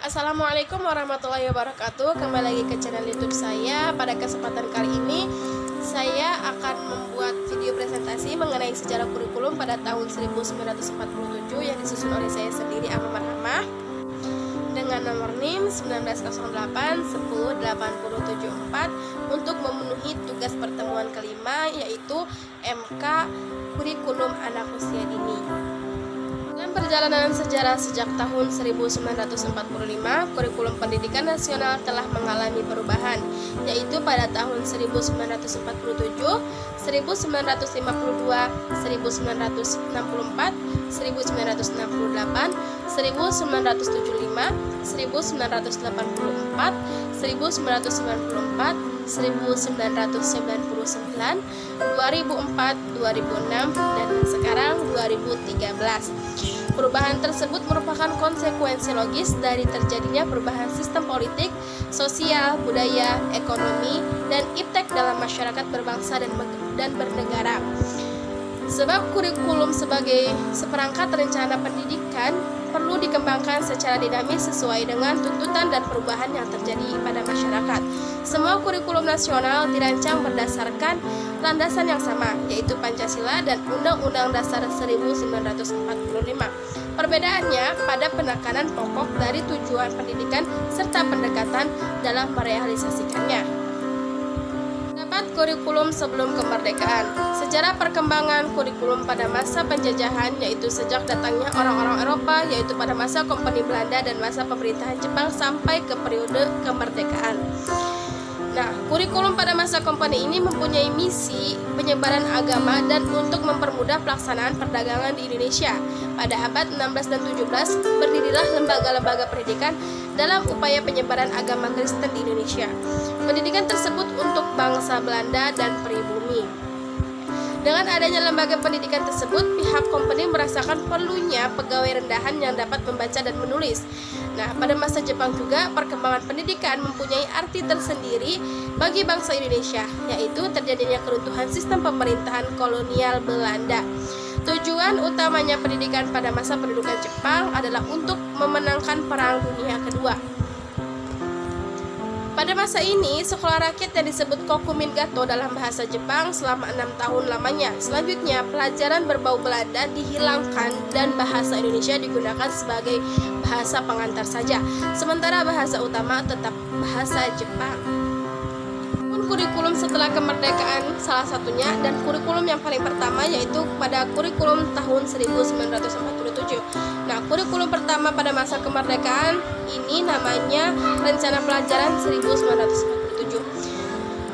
Assalamualaikum warahmatullahi wabarakatuh. Kembali lagi ke channel YouTube saya. Pada kesempatan kali ini saya akan membuat video presentasi mengenai sejarah kurikulum pada tahun 1947 yang disusun oleh saya sendiri, Amma Marhamah, dengan nomor NIM 1908-10874 untuk memenuhi tugas pertemuan kelima, yaitu MK Kurikulum Anak Usia Dini. Dalam perjalanan sejarah sejak tahun 1945, kurikulum pendidikan nasional telah mengalami perubahan, yaitu pada tahun 1947, 1952, 1964, 1968, 1975, 1975, 1984, 1994, 1999, 2004, 2006, dan sekarang 2013. Perubahan tersebut merupakan konsekuensi logis dari terjadinya perubahan sistem politik, sosial, budaya, ekonomi, dan iptek dalam masyarakat berbangsa dan bernegara. Sebab kurikulum sebagai seperangkat rencana pendidikan perlu dikembangkan secara dinamis sesuai dengan tuntutan dan perubahan yang terjadi pada masyarakat. Semua kurikulum nasional dirancang berdasarkan landasan yang sama, yaitu Pancasila dan Undang-Undang Dasar 1945. Perbedaannya pada penekanan pokok dari tujuan pendidikan serta pendekatan dalam merealisasikannya. Kurikulum sebelum kemerdekaan. Sejarah perkembangan kurikulum pada masa penjajahan, yaitu sejak datangnya orang-orang Eropa, yaitu pada masa Kompani Belanda dan masa pemerintahan Jepang sampai ke periode kemerdekaan. Nah, kurikulum pada masa Kompani ini mempunyai misi penyebaran agama dan untuk mempermudah pelaksanaan perdagangan di Indonesia. Pada abad 16 dan 17, berdirilah lembaga-lembaga pendidikan dalam upaya penyebaran agama Kristen di Indonesia. Pendidikan tersebut untuk bangsa Belanda dan pribumi. Dengan adanya lembaga pendidikan tersebut, pihak kompeni merasakan perlunya pegawai rendahan yang dapat membaca dan menulis. Nah, pada masa Jepang juga, perkembangan pendidikan mempunyai arti tersendiri bagi bangsa Indonesia, yaitu terjadinya keruntuhan sistem pemerintahan kolonial Belanda. Tujuan utamanya pendidikan pada masa pendudukan Jepang adalah untuk memenangkan Perang Dunia Kedua. Pada masa ini, sekolah rakyat yang disebut Kokumingato dalam bahasa Jepang selama 6 tahun lamanya. Selanjutnya, pelajaran berbau Belanda dihilangkan dan bahasa Indonesia digunakan sebagai bahasa pengantar saja, sementara bahasa utama tetap bahasa Jepang. Kurikulum setelah kemerdekaan salah satunya, dan kurikulum yang paling pertama yaitu pada kurikulum tahun 1947. Nah, kurikulum pertama pada masa kemerdekaan ini namanya Rencana Pelajaran 1947.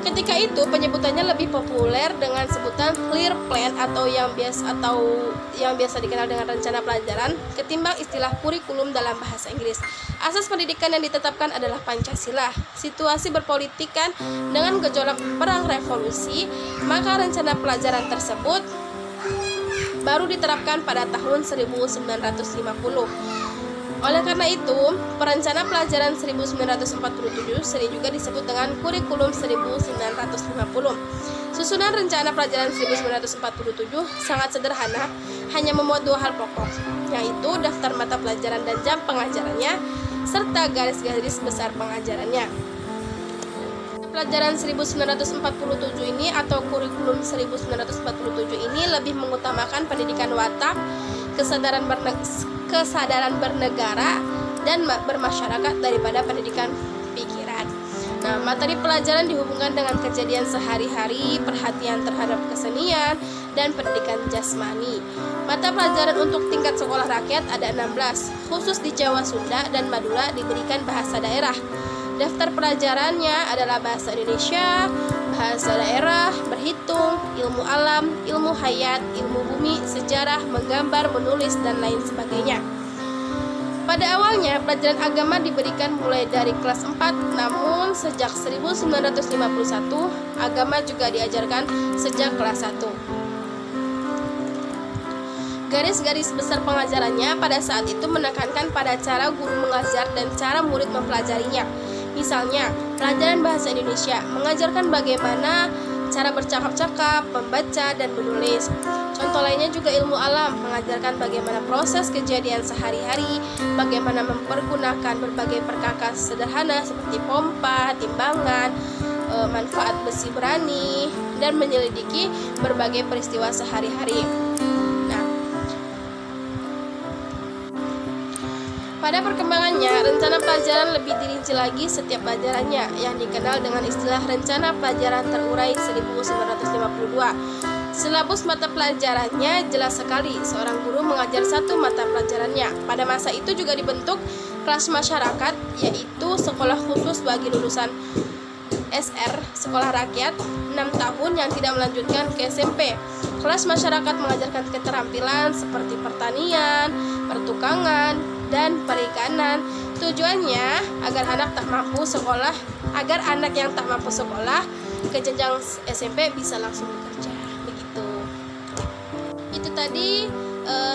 Ketika itu penyebutannya lebih populer dengan sebutan Clear Plan atau yang biasa dikenal dengan rencana pelajaran ketimbang istilah kurikulum dalam bahasa Inggris. Asas pendidikan yang ditetapkan adalah Pancasila. Situasi berpolitikan dengan gejolak perang revolusi, maka rencana pelajaran tersebut baru diterapkan pada tahun 1950. Oleh karena itu, perencana pelajaran 1947 sering juga disebut dengan kurikulum 1950. Susunan rencana pelajaran 1947 sangat sederhana, hanya memuat 2 hal pokok, yaitu daftar mata pelajaran dan jam pengajarannya, serta garis-garis besar pengajarannya. Pelajaran 1947 ini atau kurikulum 1947 ini lebih mengutamakan pendidikan watak, kesadaran bernegara dan bermasyarakat daripada pendidikan pikiran. Nah, materi pelajaran dihubungkan dengan kejadian sehari-hari, perhatian terhadap kesenian, dan pendidikan jasmani. Mata pelajaran untuk tingkat sekolah rakyat ada 16, khusus di Jawa, Sunda, dan Madura diberikan bahasa daerah. Daftar pelajarannya adalah bahasa Indonesia, bahasa daerah, berhitung, ilmu alam, ilmu hayat, ilmu bumi, sejarah, menggambar, menulis, dan lain sebagainya. Pada awalnya, pelajaran agama diberikan mulai dari kelas 4, namun sejak 1951, agama juga diajarkan sejak kelas 1. Garis-garis besar pengajarannya pada saat itu menekankan pada cara guru mengajar dan cara murid mempelajarinya. Misalnya, pelajaran bahasa Indonesia mengajarkan bagaimana cara bercakap-cakap, membaca, dan menulis. Contoh lainnya juga ilmu alam, mengajarkan bagaimana proses kejadian sehari-hari, bagaimana mempergunakan berbagai perkakas sederhana seperti pompa, timbangan, manfaat besi berani, dan menyelidiki berbagai peristiwa sehari-hari. Nah, pada perkembangannya, rencana pelajaran lebih dirinci lagi setiap pelajarannya, yang dikenal dengan istilah rencana pelajaran terurai 1952. Silabus mata pelajarannya jelas sekali, seorang guru mengajar satu mata pelajarannya. Pada masa itu juga dibentuk kelas masyarakat, yaitu sekolah khusus bagi lulusan SR, sekolah rakyat, 6 tahun yang tidak melanjutkan ke SMP. Kelas masyarakat mengajarkan keterampilan seperti pertanian, pertukangan, dan perikanan. Tujuannya agar anak yang tak mampu sekolah ke jenjang SMP bisa langsung bekerja. Begitu. Itu tadi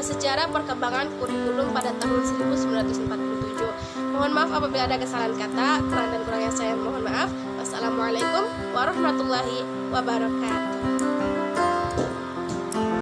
sejarah perkembangan kurikulum pada tahun 1947. Mohon maaf apabila ada kesalahan kata, kurang dan kurangnya saya mohon maaf. Wassalamualaikum warahmatullahi wabarakatuh.